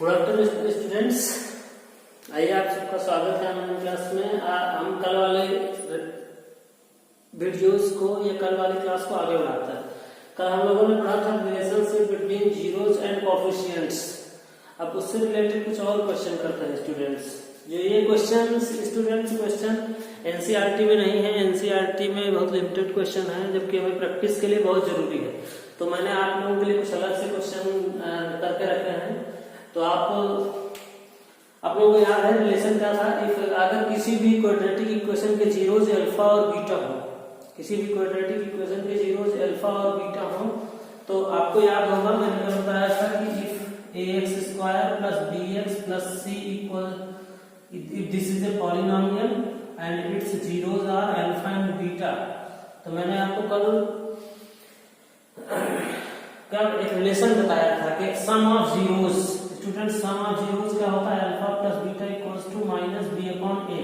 Good afternoon students, आइए आप सबका स्वागत है हमारे क्लास में। हम कल वाले वीडियोस को या कल वाली क्लास को आगे बढ़ाते हैं। कल हम लोगों ने पढ़ा था relationship between zeros and coefficients. अब उससे रिलेटेड कुछ और क्वेश्चन करते हैं स्टूडेंट्स। जो ये क्वेश्चन स्टूडेंट्स क्वेश्चन एनसीईआरटी में नहीं है, एनसीईआरटी में बहुत लिमिटेड क्वेश्चन है, जबकि हमें प्रैक्टिस के लिए बहुत जरूरी है। तो मैंने आप लोगों के लिए कुछ अलग से क्वेश्चन करके रखे हैं। तो आप लोगों को याद है रिलेशन क्या था? अगर किसी भी क्वाड्रेटिक इक्वेशन के जीरोस अल्फा और बीटा हो, किसी भी क्वाड्रेटिक इक्वेशन के जीरोस अल्फा और बीटा हो, तो आपको याद होगा मैंने बताया था कि if ax square plus bx plus c equal, if this is a polynomial and its zeros are alpha and beta, तो मैंने आपको कल क्या एक रिलेशन बताया था कि sum of zeros, student sum of zeros क्या होता है? Alpha plus beta equals to minus B upon A.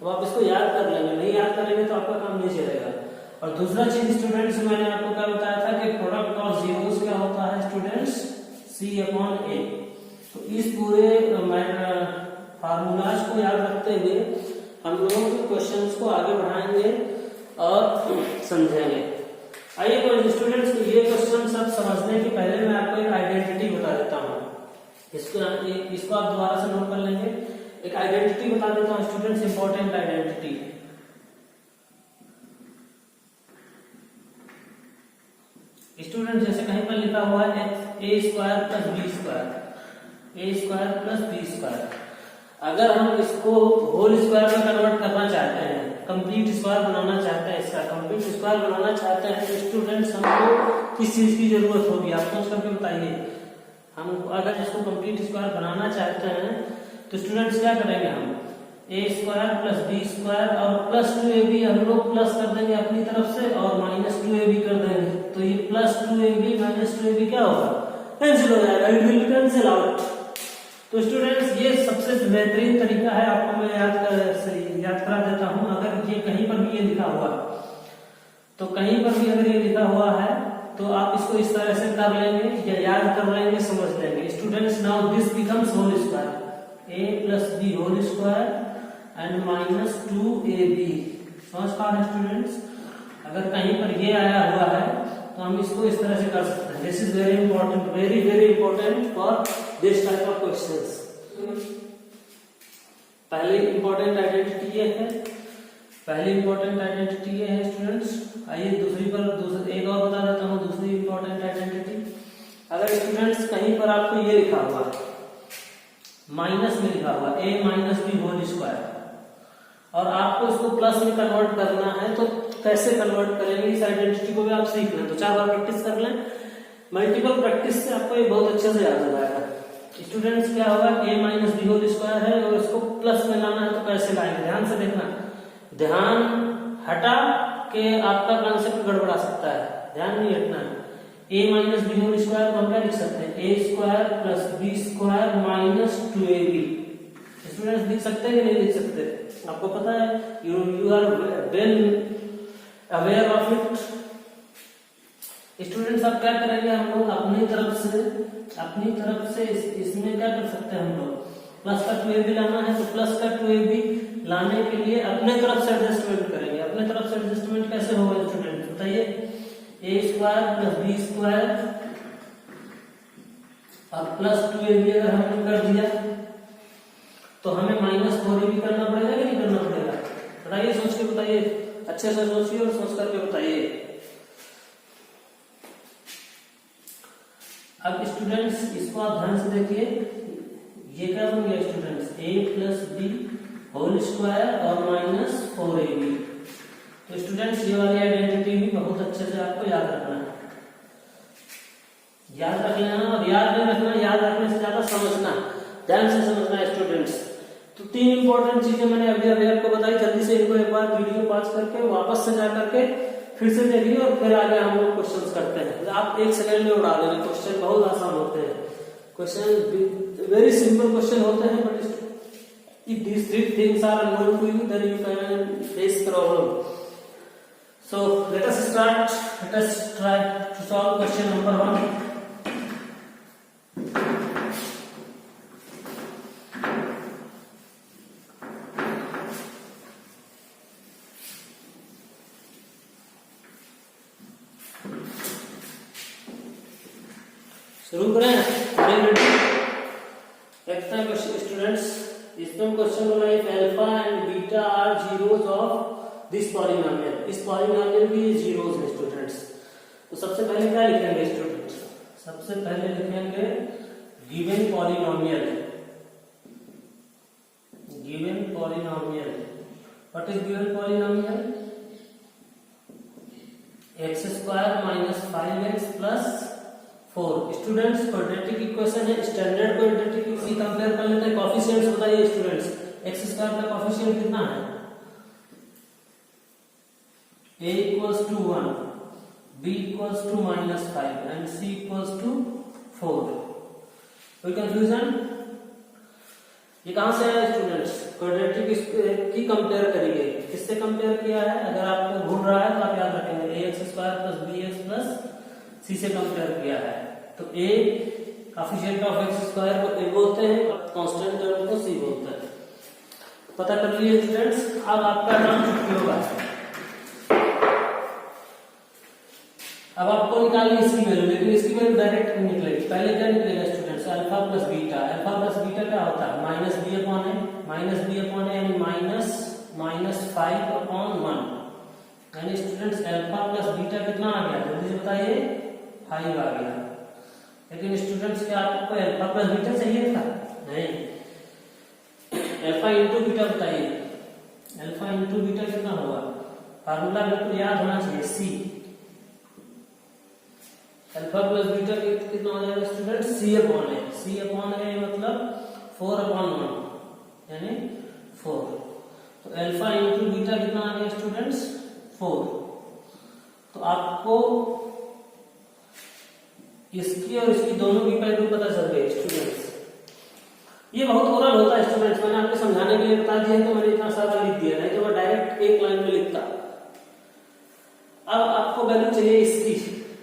अब आप इसको याद कर लेंगे, नहीं याद करेंगे तो आपका काम नहीं चलेगा। और दूसरा चीज स्टूडेंट्स मैंने आपको क्या बताया था कि प्रोडक्ट ऑफ जीरोस क्या होता है स्टूडेंट्स? सी अपॉन ए। तो इस पूरे फार्मूलाज को याद रखते हुए हम लोगों के क्वेश्चंस को आगे बढ़ाएंगे और समझेंगे। आइए स्टूडेंट्स, ये क्वेश्चन सब समझने के पहले मैं आपको एक आइडेंटिटी बता देता हूँ। इसको आप दोबारा से नोट कर लेंगे। एक आइडेंटिटी बता देता हूँ स्टूडेंट्स, इंपॉर्टेंट आइडेंटिटी। स्टूडेंट जैसे कहीं पर लिखा हुआ है ए स्क्वायर प्लस बी स्क्वायर, ए स्क्वायर प्लस बी स्क्वायर। अगर हम इसको होल स्क्वायर में कन्वर्ट करना चाहते हैं, कंप्लीट स्क्वायर बनाना चाहते हैं, इसका कंप्लीट स्क्वायर बनाना चाहते हैं, तो स्टूडेंट्स हमको किस चीज की जरूरत होगी? आप सोच करके बताइए। हम अगर इसको कंप्लीट स्क्वायर बनाना चाहते हैं तो स्टूडेंट्स क्या करेंगे? हम ए स्क्वायर प्लस बी स्क्वायर और प्लस 2ab हम लोग प्लस कर देंगे अपनी तरफ से और माइनस 2ab कर देंगे। तो ये प्लस 2ab माइनस 2ab क्या होगा? कैंसिल हो जाएगा, इट विल कैंसिल आउट। तो स्टूडेंट्स ये सबसे बेहतरीन तरीका है, आपको मैं याद करा देता हूँ। अगर ये कहीं पर भी ये लिखा हुआ, तो कहीं पर भी अगर ये लिखा हुआ है तो आप इसको इस तरह से कर लेंगे या याद कर लेंगे, समझ लेंगे। Students now this becomes whole square, A plus B whole square and minus 2ab। समझ पा रहे स्टूडेंट्स? अगर कहीं पर ये आया हुआ है तो हम इसको इस तरह से कर सकते हैं। This is very important, very very important for this type of questions. पहली इंपॉर्टेंट आइडेंटिटी ये है, पहली इंपॉर्टेंट आइडेंटिटी ये है स्टूडेंट्स। आइए दूसरी एक और बता देता हूँ दूसरी इंपॉर्टेंट आइडेंटिटी। अगर स्टूडेंट्स कहीं पर आपको ये लिखा हुआ माइनस में लिखा हुआ a minus B whole square और आपको इसको प्लस में कन्वर्ट करना है, तो कैसे कन्वर्ट करेंगे? इस आइडेंटिटी को भी आप सीख लें, तो 4 बार प्रैक्टिस कर लें। मल्टीपल प्रैक्टिस से आपको ये बहुत अच्छे से याद हो जाएगा। स्टूडेंट्स क्या होगा? a minus B whole square है और इसको प्लस में लाना है, तो कैसे लाएंगे? ध्यान से देखना, ध्यान हटा के आपका कॉन्सेप्ट गड़बड़ा सकता है, ध्यान नहीं हटना है। a minus B whole square को हम क्या लिख सकते हैं? a square plus B square minus 2ab। Students लिख सकते हैं कि नहीं लिख सकते? आपको पता है, you are well aware of it. Students अब क्या करेंगे? हम लोग अपनी तरफ से इसमें क्या कर सकते हैं? हम लोग प्लस का 2ab लाना है, तो प्लस का 2ab लाने के लिए अपने तरफ से एडजस्टमेंट करेंगे। अपने तरफ से एडजस्टमेंट कैसे होगा स्टूडेंट बताइए? ए स्क्वायर प्लस बी स्क्वायर और प्लस 2ab अगर हमने कर दिया तो हमें माइनस 4ab करना पड़ेगा कि नहीं करना पड़ेगा? बताइए, सोच के बताइए, अच्छे से सोचिए और सोच करके बताइए। अब स्टूडेंट्स इसको आप ध्यान से देखिए, ये क्या बन गया students? a plus B whole square और माइनस 4ab। तो स्टूडेंट्स ये वाली आइडेंटिटी भी बहुत अच्छे से आपको याद रखना है, याद रख लेना। और याद नहीं रखना, याद रखने से ज्यादा समझना, ध्यान से समझना है स्टूडेंट्स। तो 3 इंपॉर्टेंट चीजें मैंने अभी आपको बताई। जल्दी से इनको एक बार वीडियो पॉज करके वापस से जा करके फिर से देखिए और फिर आगे हम लोग क्वेश्चंस करते हैं। आप 1 सेकंड में उड़ा देंगे, क्वेश्चन बहुत आसान होते हैं, क्वेश्चन वेरी सिंपल क्वेश्चन होते हैं, but if these 3 things are unknown to you, then you can face problem. So let us start. Let us try to solve question number 1. शुरू करें? देखते हैं स्टूडेंट्स, इसमें क्वेश्चन बोला है alpha and beta are zeros of this polynomial, इस polynomial की zeros है स्टूडेंट्स। तो सबसे पहले क्या लिखेंगे स्टूडेंट्स? सबसे पहले लिखेंगे given polynomial, given polynomial. What is given polynomial? x square minus 5x plus 4। Students quadratic equation है, स्टैंडर्ड क्वाड्रेटिक इक्वेशन कंपेयर कर लेते हैं। कोएफिशिएंट्स बताइए स्टूडेंट्स, x स्क्वायर का कोएफिशिएंट कितना है? a equals to 1, b equals to minus 5 and c equals to 4। कोई confusion? ये कहां से आया स्टूडेंट्स? क्वाड्रेटिक की कंपेयर करेंगे। किससे कंपेयर किया है? अगर आपको भूल रहा है तो आप याद रखेंगे ax square plus bx plus c से कंपेयर किया है। तो a coefficient of x square को a बोलते हैं और कांस्टेंट टर्म को c बोलते हैं। पता कर लिए स्टूडेंट्स। अब आपका नाम छुट्टी होगा। अब आपको निकालनी इसकी वैल्यू, लेकिन इसकी वैल्यू डायरेक्ट नहीं निकलेगी। पहले क्या निकलेगा students? Alpha plus beta. Alpha plus beta क्या होता है? माइनस बी अपॉन ए, माइनस बी अपॉन ए यानी माइनस 5 अपॉन 1। यानी स्टूडेंट्स अल्फा प्लस बीटा कितना आ गया? जल्दी से बताइए। 5 आ गया। लेकिन स्टूडेंट्स क्या आपको अल्फा प्लस बीटा चाहिए था? नहीं, अल्फा इंटू बीटा बताइए। अल्फा इंटू बीटा कितना होगा? फार्मूला बिल्कुल याद होना चाहिए, सी। अल्फा प्लस बीटा कितना हो जाएगा स्टूडेंट? सी अपॉन ए। सी अपॉन ए मतलब 4 अपॉन 1 यानी 4। तो अल्फा इंटू बीटा कितना आ गया स्टूडेंट्स? 4। तो आपको इसकी और इसकी दोनों की वैल्यू पता चल गई स्टूडेंट्स। ये बहुत ओरल होता है स्टूडेंट्स, मैंने आपको समझाने के लिए बता दिया तो मैंने इतना सारा लिख दिया, नहीं तो मैं डायरेक्ट एक लाइन में लिखता। अब आपको वैल्यू चाहिए इसकी।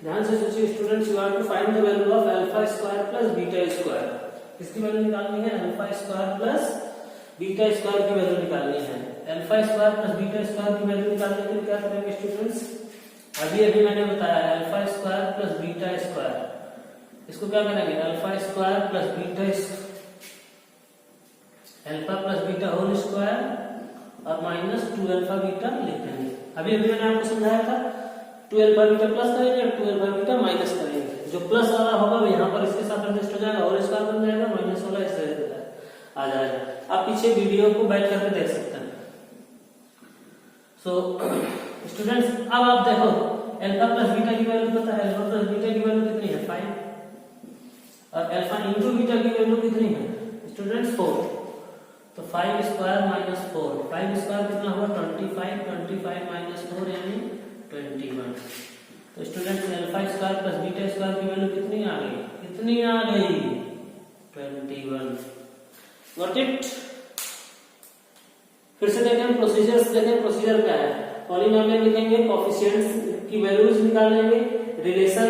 ध्यान से सोचिए students, you have to find the value of alpha square plus beta square. इसकी वैल्यू निकालनी है, alpha square plus beta square की वैल्यू निकालनी है। Alpha square plus beta square की वैल्यू निकालने के लिए क्या करेंगे स्टूडेंट्स? अभी मैंने बताया alpha square plus beta square, इसको क्या करेंगे? Alpha square plus beta alpha plus beta whole square और माइनस 2 अल्फा बीटा लिख देंगे। अभी मैंने आपको समझाया था 2 अल्फा बीटा प्लस करेंगे और 2 अल्फा बीटा माइनस करेंगे। जो प्लस वाला होगा वो यहाँ पर इसके साथ एडजस्ट हो जाएगा, होल स्क्वायर बन जाएगा, माइनस वाला इस तरह से आ जाएगा। आप पीछे वीडियो को बैक करके देख सकते हैं। सो स्टूडेंट्स, अब आप देखो अल्फा प्लस बीटा की वैल्यू पता है। अल्फा प्लस बीटा की वैल्यू कितनी है? 5 और अल्फा इंटू बीटा की वैल्यू कितनी है स्टूडेंट्स? 4। तो 5 स्क्वायर माइनस 4, 5 स्क्वायर कितना होगा? 25, 25 माइनस 4 यानी 21। तो students alpha square plus beta square की वैल्यू कितनी आ गई? कितनी आ गई? 21। Got it? फिर से देखें प्रोसीजर्स, देखें प्रोसीजर क्या है। पॉलिनोमियल लिखेंगे, कोएफिशिएंट्स की वैल्यूज निकालेंगे, relation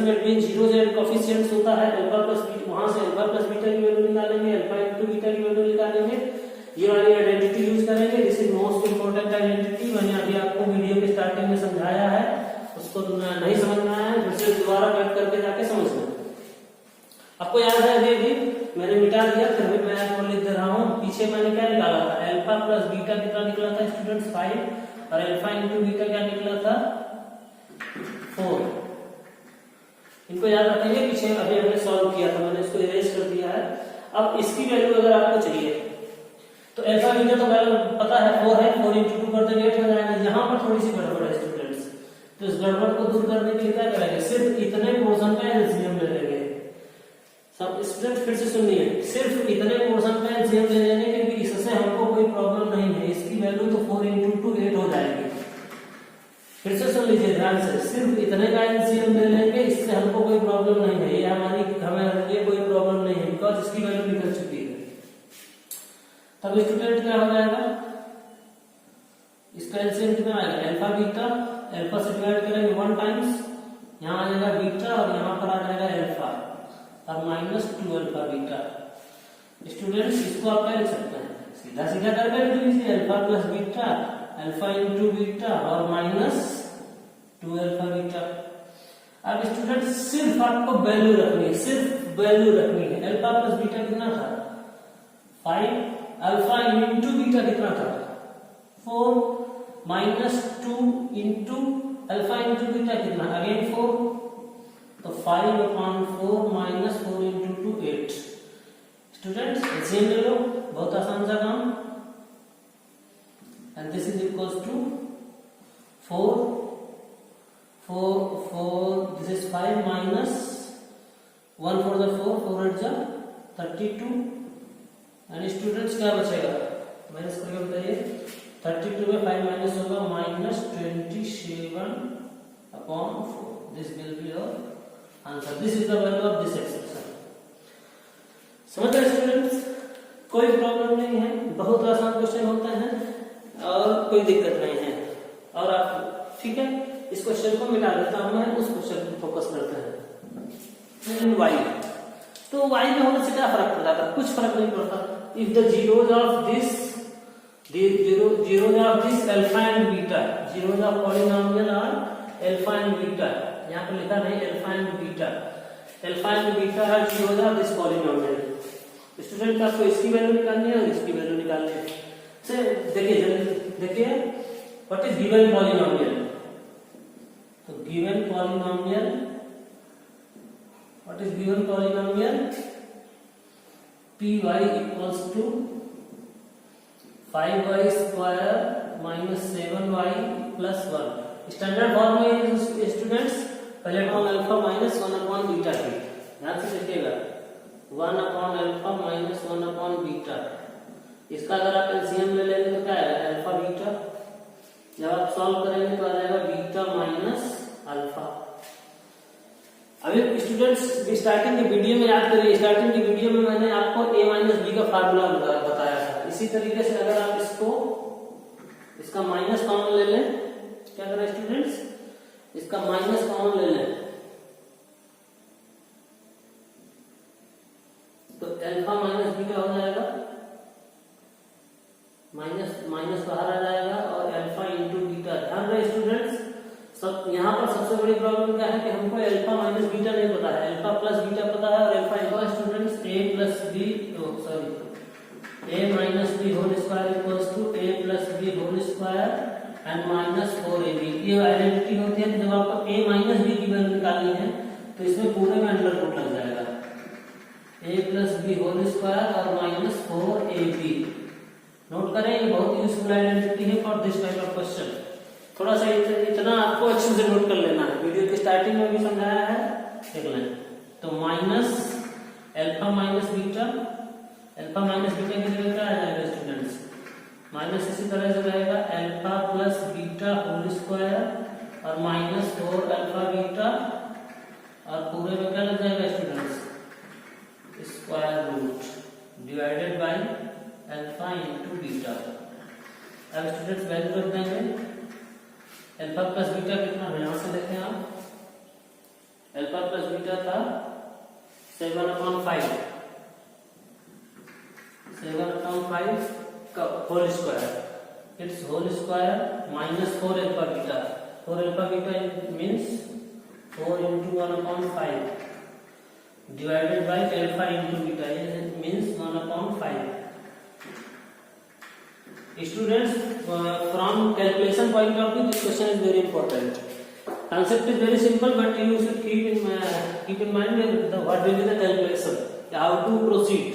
between zeros and coefficients होता है अल्फा प्लस बीटा, वहां से अल्फा प्लस बीटा की वैल्यू निकालेंगे, अल्फा इनटू बीटा की वैल्यू निकालेंगे। ये वाली आइडेंटिटी यूज करेंगे। This is most important identity. मैंने अभी आपको वीडियो के स्टार्टिंग में समझाया है, उसको नहीं समझ में आया है फिर से दोबारा बैक करके जाके समझना। आपको याद है अभी मैंने मिटा दिया, फिर भी मैं आपको लिख दे रहा हूँ। पीछे मैंने क्या निकाला था? अल्फा प्लस बीटा कितना निकला था स्टूडेंट्स? 5 और अल्फा इंटू बीटा क्या निकला था? 4। इनको याद रखेंगे। पीछे अभी हमने सॉल्व किया था, मैंने इसको इरेज कर दिया है। अब इसकी वैल्यू अगर आपको चाहिए तो अल्फा बीटा तो वैल्यू पता है 4 है, 4 इंटू 2 कर देंगे 8 हो जाएगा। यहाँ पर थोड़ी सी गड़बड़ है स्टूडेंट्स, तो इस गड़बड़ को दूर करने के लिए क्या करेंगे? सिर्फ इतने पोर्शन का एलसीएम ले लेंगे। सब स्टूडेंट फिर से सुनिए, सिर्फ इतने पोर्शन का एलसीएम ले लेंगे क्योंकि इससे हमको कोई प्रॉब्लम नहीं है। इसकी वैल्यू तो 4 इंटू 2 8 हो जाएगी। फिर से सुन लीजिए ध्यान से, सिर्फ इतने का एलसीएम ले लेंगे, इससे हमको कोई प्रॉब्लम नहीं है। ये हमें ये कोई प्रॉब्लम नहीं है बिकॉज इसकी वैल्यू निकल चुकी है। तब स्टूडेंट क्या हो जाएगा? इसका एलसीएम कितना आएगा? अल्फा बीटा, अल्फा से डिवाइड करेंगे 1 टाइम्स, यहाँ आ जाएगा बीटा और यहाँ पर आ जाएगा अल्फा और माइनस 2 अल्फा बीटा। स्टूडेंट्स इसको आप क्या लिख सकते हैं? सीधा सीधा करके लिख लीजिए, alpha plus beta, alpha into beta और माइनस 2 अल्फा बीटा। अब स्टूडेंट सिर्फ आपको वैल्यू रखनी है, सिर्फ वैल्यू रखनी है। अल्फा प्लस बीटा कितना था 5, अल्फा इंटू बीटा कितना था 4, minus 2 into alpha into beta कितना अगेन 4, तो 5/4 माइनस 4 इंटू 2 8। स्टूडेंट्स एलसीएम ले लो, बहुत आसान सा काम। And this is equals to 4 this is 5 minus 1 for the 4 8 जा 32 एंड स्टूडेंट्स क्या बचेगा माइनस करके बताइए 32 में 5 माइनस होगा -27/4 this will be your answer. This is the value of this expression. समझ गए स्टूडेंट्स? कोई प्रॉब्लम नहीं है, बहुत आसान क्वेश्चन होता है और कोई दिक्कत नहीं है। और आप ठीक है इस क्वेश्चन को मिटा देता हूं मैं, उस क्वेश्चन पर फोकस करते हैं। y तो y में होने से क्या फर्क पड़ जाता है? कुछ फर्क नहीं पड़ता। If the zeros of this alpha and beta, zeros of polynomial are alpha and beta, यहाँ पे लिखा नहीं alpha and beta, alpha and beta are zeros of this polynomial। Student आपको इसकी वैल्यू निकालनी है और इसकी वैल्यू निकालनी है। देखिए जल्दी देखिए व्हाट इज गिवन पॉलिनोमियल। तो given polynomial, what is given polynomial py equals to 5y square minus 7y plus 1। Standard form में स्टूडेंट्स पहले टर्म अल्फा माइनस 1 बीटा थी, ध्यान से देखिएगा 1 अल्फा माइनस 1 बीटा। इसका अगर आप एलसीएम ले लेंगे तो क्या आएगा अल्फा बीटा, जब आप सॉल्व करेंगे तो आ जाएगा बीटा माइनस अल्फा। अभी स्टूडेंट्स स्टार्टिंग की वीडियो में याद करिए, स्टार्टिंग की वीडियो में मैंने आपको a माइनस बी का फार्मूला बताया था। इसी तरीके से अगर आप इसका माइनस कॉमन ले लें, क्या करें स्टूडेंट्स इसका माइनस कॉमन ले लें तो अल्फा माइनस बीटा हो जाएगा, माइनस बाहर आ जाएगा और अल्फा इंटू बीटा। ध्यान रहे स्टूडेंट्स, सब यहाँ पर सबसे बड़ी प्रॉब्लम क्या है कि हमको अल्फा माइनस बीटा नहीं पता है, अल्फा प्लस बीटा पता है और alpha students a minus B whole square equals to a plus B whole square and minus 4ab। ये आइडेंटिटी होती है। जब आपको a माइनस बी की वैल्यू निकालनी है तो इसमें पूरे में अंडर रूट लग जाएगा, a plus B whole square और माइनस 4ab। नोट करें ये बहुत यूजफुल आइडेंटिटी है for this type of question. थोड़ा सा इतना आपको अच्छे से नोट कर लेना है, वीडियो की स्टार्टिंग में भी समझाया है, देख लें। तो minus alpha minus beta, alpha minus beta की जगह क्या आ जाएगा स्टूडेंट्स माइनस, इसी तरह से रहेगा alpha plus beta whole square और माइनस 4 अल्फा बीटा और पूरे में क्या लग जाएगा students square root divided by alpha into beta. अब स्टूडेंट्स वैल्यू रख देंगे, अल्फा प्लस बीटा कितना है यहां से देखें आप, अल्फा प्लस बीटा था 7/5 का whole square, it's whole square minus 4 alpha beta. 4 alpha beta means 4 into 1/5 divided by alpha into beta, ये means 1/5। Students, from calculation point of view, this question is very important. Concept is very simple, but you should keep in mind what will be the calculation, how to proceed.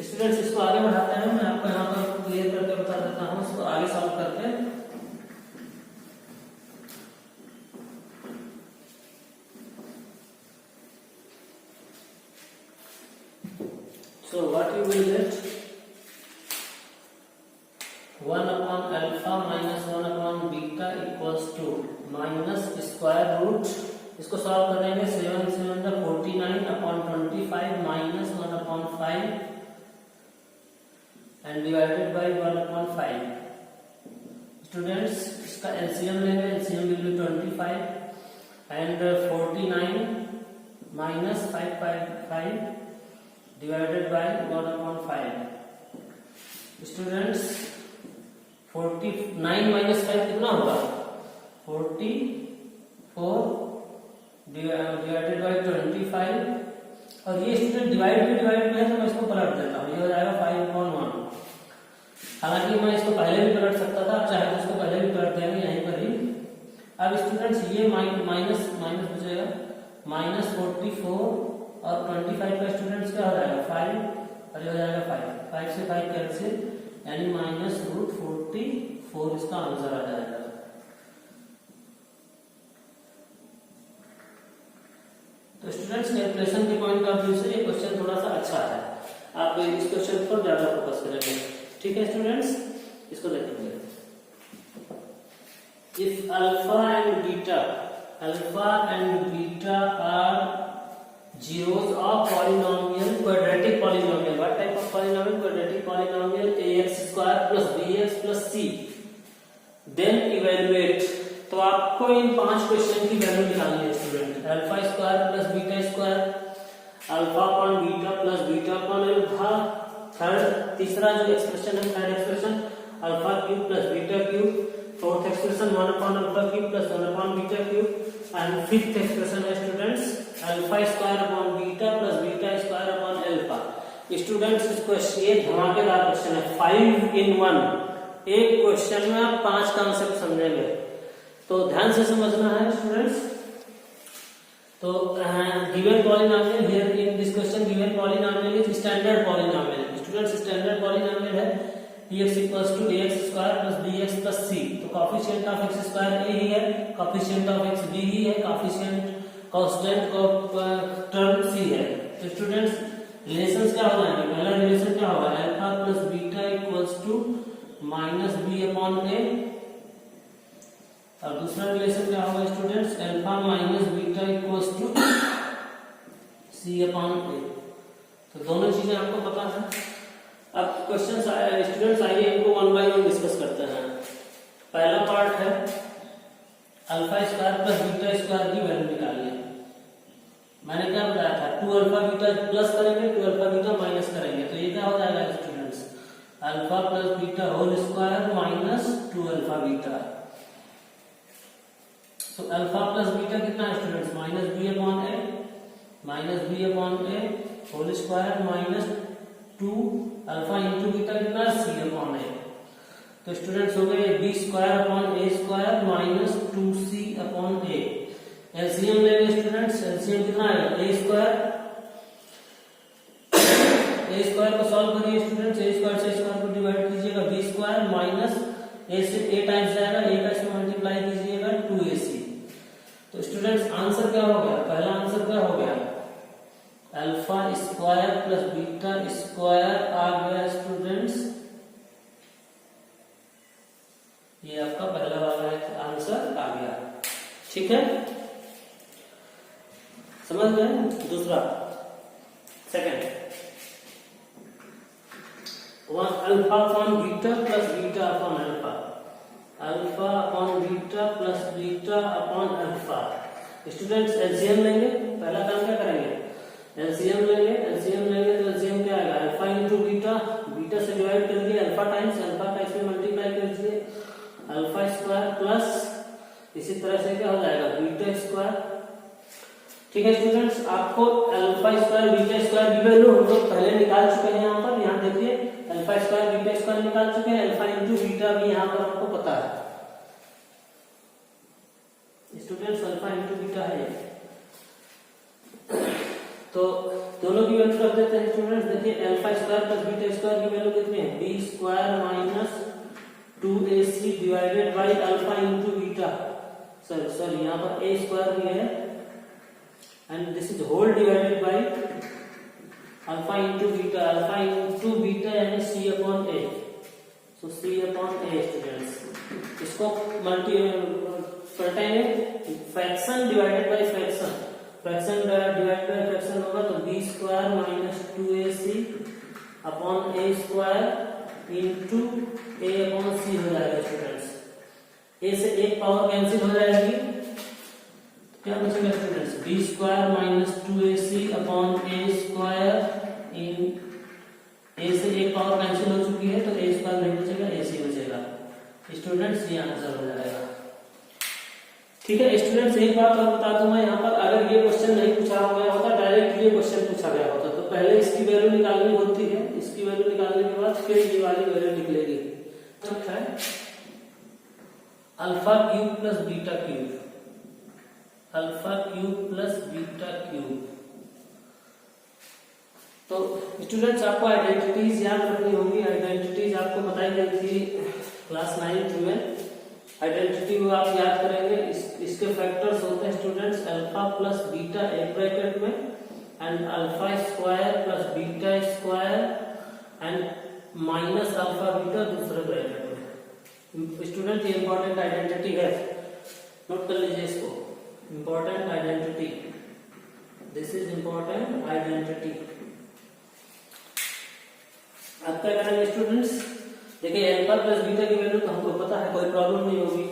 Students, इसको आगे बढ़ाते हैं, मैं आपको यहाँ पर clear करके बता देता हूँ, इसको आगे सॉल्व करके। So what you will get 1/alpha minus 1/beta equals to minus square root, इसको सॉल्व करेंगे 7 7 49/25 minus 1/5 and divided by 1/5। Students इसका एलसीएम लेंगे, LCM will be 25 and 49 minus 5/5 divided by 1/5। Students 49 minus 5 कितना होगा 44 डिवाइडेड बाई 25, और ये student divide में है तो मैं इसको पलट देता हूँ, ये हो जाएगा 5/1। हालांकि मैं इसको पहले भी पलट सकता था, आप चाहे तो इसको पहले भी पलट देंगे यहीं पर ही। अब स्टूडेंट्स ये माइनस बचेगा -44 और 25 का स्टूडेंट्स क्या हो जाएगा 5 और ये हो जाएगा 5 से 5 कैंसिल, यानी -√44 इसका आंसर आ जाएगा। तो स्टूडेंट्स कैलकुलेशन के पॉइंट ऑफ व्यू से ये क्वेश्चन थोड़ा सा अच्छा है, आप इस क्वेश्चन पर ज्यादा फोकस करेंगे। ठीक है स्टूडेंट्स, इसको देखेंगे। If alpha and beta are zeros of polynomial, quadratic polynomial. What type of polynomial? Quadratic polynomial ax square plus bx plus c. Then evaluate. तो आपको इन 5 क्वेश्चन की वैल्यू निकालनी है student. Alpha square plus beta square, alpha upon beta plus beta upon alpha, तीसरा जो expression है third expression alpha cube plus beta cube, fourth expression 1 upon alpha cube plus 1 upon beta cube, and fifth expression है students alpha square upon beta plus beta square upon alpha. Students इसको ये धमाकेदार question है, 5 in 1। एक question में आप 5 concept समझेंगे, तो ध्यान से समझना है स्टूडेंट्स। तो given polynomial here in this question, given polynomial is standard polynomial. Students standard polynomial है px equals to ax square plus bx plus c। तो coefficient of x square a ही है, कोएफिशिएंट ऑफ x b ही है, coefficient constant term c है। तो students relations क्या हो जाएंगे? पहला रिलेशन क्या होगा? Alpha plus beta equals to minus b upon a, और दूसरा रिलेशन क्या होगा students? Alpha minus beta equals to c upon a। तो दोनों चीजें आपको पता है। अब क्वेश्चन स्टूडेंट्स आइए इनको 1 by 1 डिस्कस करते हैं। पहला पार्ट है alpha square plus beta square की वैल्यू निकालिए। मैंने क्या बताया था? 2 अल्फा बीटा प्लस करेंगे, 2 अल्फा बीटा माइनस करेंगे, तो ये क्या हो जाएगा students? Alpha plus beta whole square minus 2 alpha beta. तो अल्फा प्लस बीटा कितना है students? -b upon a whole square minus 2 alpha into beta कितना? c upon a। तो स्टूडेंट्स हो गए b square upon a square minus 2c upon a। LCM लेंगे students, LCM कितना आएगा? a स्क्वायर को सॉल्व करिए स्टूडेंट्स, a स्क्वायर से स्क्वायर को डिवाइड कीजिएगा, b स्क्वायर माइनस a से a टाइम्स जाएगा, a का इसमें मल्टीप्लाई कीजिएगा 2ac। तो स्टूडेंट्स आंसर क्या हो गया? पहला आंसर क्या हो गया? Alpha square plus beta square आ गया स्टूडेंट्स, ये आपका पहला वाला आंसर आ गया। ठीक है, समझ गए? दूसरा second, alpha upon beta plus beta upon alpha, alpha upon beta plus beta upon alpha. Students LCM लेंगे, पहला काम क्या करेंगे? एलसीएम लेंगे, तो एलसीएम क्या आएगा? अल्फा इंटू बीटा, बीटा से डिवाइड करिए अल्फा टाइम्स, अल्फा का इसमें मल्टीप्लाई कीजिए, अल्फा स्क्वायर प्लस इसी तरह से क्या हो जाएगा? Beta square. ठीक है स्टूडेंट्स, आपको अल्फा स्क्वायर बीटा स्क्वायर की वैल्यू हम लोग पहले निकाल चुके हैं। यहाँ पर यहाँ देखिए अल्फा स्क्वायर बीटा स्क्वायर निकाल चुके हैं, अल्फा इंटू बीटा भी यहाँ पर आपको पता है स्टूडेंट्स, अल्फा इंटू बीटा है। तो दोनों की वैल्यू रख देते हैं स्टूडेंट्स। देखिए alpha square plus beta square की वैल्यू कितनी है? b square minus 2ac divided by alpha into beta, sorry यहाँ पर a स्क्वायर भी है, and this is whole divided by alpha into beta यानी c upon a। So c upon a students, इसको पलटाएंगे, fraction divided by fraction, fraction divide by fraction होगा, तो b square minus 2ac upon a square into a upon c हो जाएगा students. a से एक power cancel हो जाएगी, क्या बचेगा students? b square minus 2ac upon a square in a से एक पावर कैंसिल हो चुकी है, तो a स्क्वायर नहीं बचेगा, ac बचेगा स्टूडेंट्स, ये आंसर हो जाएगा। ठीक है स्टूडेंट्स, एक बात और बता दूं मैं यहाँ पर, अगर ये क्वेश्चन नहीं पूछा गया होता, डायरेक्ट ये क्वेश्चन पूछा गया होता, तो पहले इसकी वैल्यू निकालनी होती है, इसकी वैल्यू निकालने के बाद फिर ये वाली वैल्यू निकलेगी। तो है alpha cube plus beta cube, alpha cube plus beta cube. तो स्टूडेंट्स आपको आइडेंटिटीज याद रखनी होगी। आइडेंटिटीज आपको बताई गई थी क्लास 9th में। आइडेंटिटी वो आप याद करेंगे, इसके फैक्टर्स होते हैं स्टूडेंट्स अल्फा प्लस बीटा एक ब्रैकेट में and alpha square plus beta square and minus alpha beta दूसरे ब्रैकेट में। स्टूडेंट ये इंपॉर्टेंट आइडेंटिटी है, नोट कर लीजिए इसको, important identity, this is important identity. अब क्या करेंगे स्टूडेंट्स, देखिए अल्फा प्लस बीटा की वैल्यू तो हमको पता है, कोई प्रॉब्लम नहीं होगी।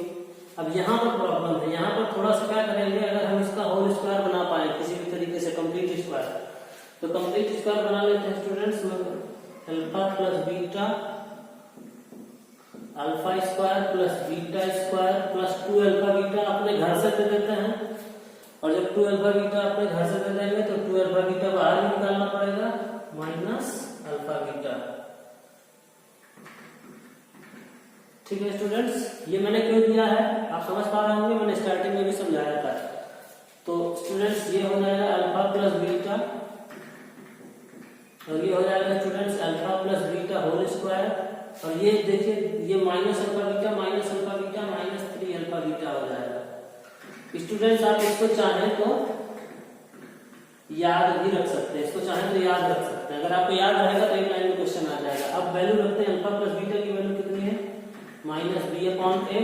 अब यहाँ पर प्रॉब्लम है, यहाँ पर थोड़ा सा क्या करेंगे, अगर हम इसका होल स्क्वायर बना पाए किसी भी तरीके से कंप्लीट स्क्वायर, तो कंप्लीट स्क्वायर बना लेते हैं students. Alpha plus beta, alpha square plus beta square plus 2 alpha beta अपने घर से दे देते हैं, और जब 2 अल्फा बीटा अपने घर से दे देंगे तो 2 अल्फा बीटा बाहर निकालना पड़ेगा माइनस अल्फा बीटा। ठीक है स्टूडेंट्स, ये मैंने क्यों दिया है आप समझ पा रहे होंगे, मैंने स्टार्टिंग में भी समझाया था। तो स्टूडेंट्स ये हो जाएगा अल्फा प्लस बीटा, और ये हो जाएगा students alpha plus beta whole square, और ये देखिए ये minus alpha beta minus alpha beta minus 3 alpha beta हो जाएगा। स्टूडेंट्स आप इसको चाहें तो याद भी रख सकते हैं, इसको चाहें तो याद रख सकते हैं, अगर आपको याद रहेगा तो एक लाइन में क्वेश्चन आ जाएगा। अब वैल्यू रखते हैं, अल्फा प्लस बीटा की वैल्यू कितनी है, minus B upon A,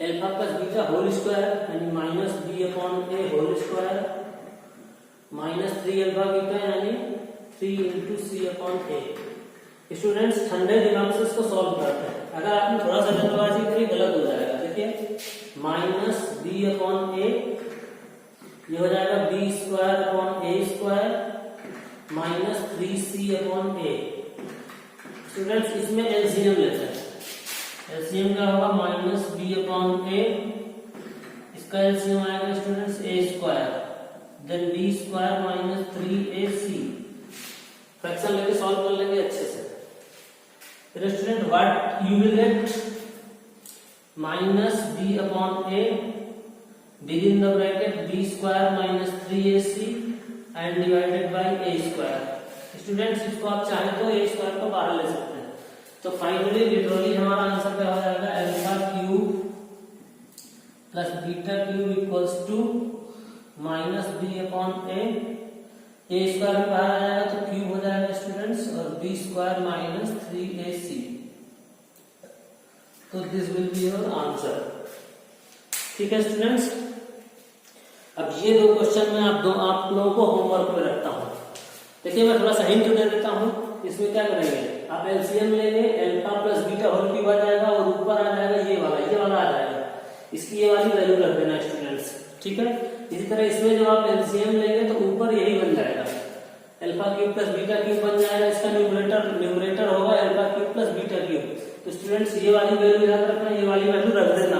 alpha plus beta whole square यानी minus B upon A whole square minus 3 alpha beta यानी 3 into C upon A. Students ठंडे दिमाग से इसको सॉल्व करते हैं, अगर आपने थोड़ा सा जल्दबाजी करी गलत हो जाएगा। देखिए माइनस बी अपॉन ए, ये हो जाएगा B square upon a square minus 3c upon A. Students इसमें एलसीएम लेते हैं, एलसीएम क्या होगा माइनस बी अपॉन ए, इसका एलसीएम आएगा students A square then B square minus 3ac। Fraction लेके सॉल्व कर लेंगे अच्छे से। फिर student what you will get minus B upon A with in the bracket B square minus 3ac and divided by A square. Students इसको आप चाहें तो ए स्क्वायर को बाहर ले सकते हैं। तो फाइनली लिटरली हमारा आंसर क्या हो जाएगा, alpha cube plus beta cube equals to minus B upon a square भी बाहर आ जाएगा तो क्यूब हो जाएगा स्टूडेंट्स, और बी स्क्वायर माइनस 3ac। तो this will be your answer. ठीक है स्टूडेंट्स, अब ये दो क्वेश्चन मैं आप लोगों को होमवर्क में रखता हूं। देखिए मैं थोड़ा सा हिंट दे देता हूं, इसमें क्या करेंगे आप एलसीएम लेंगे, alpha plus beta whole cube आ जाएगा और ऊपर आ जाएगा ये वाला आ जाएगा, इसकी ये वाली वैल्यू रख देना स्टूडेंट्स। ठीक है, इसी तरह इसमें जब आप एलसीएम लेंगे तो ऊपर यही बन जाएगा, alpha cube plus beta cube बन जाएगा, इसका न्यूमरेटर होगा alpha cube plus beta cube. तो स्टूडेंट्स ये वाली वैल्यू याद रखना, ये वाली वैल्यू रख देना,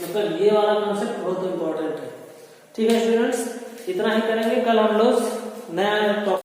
मतलब ये वाला कॉन्सेप्ट बहुत इंपॉर्टेंट है। ठीक है स्टूडेंट्स, इतना ही करेंगे, कल हम लोग नया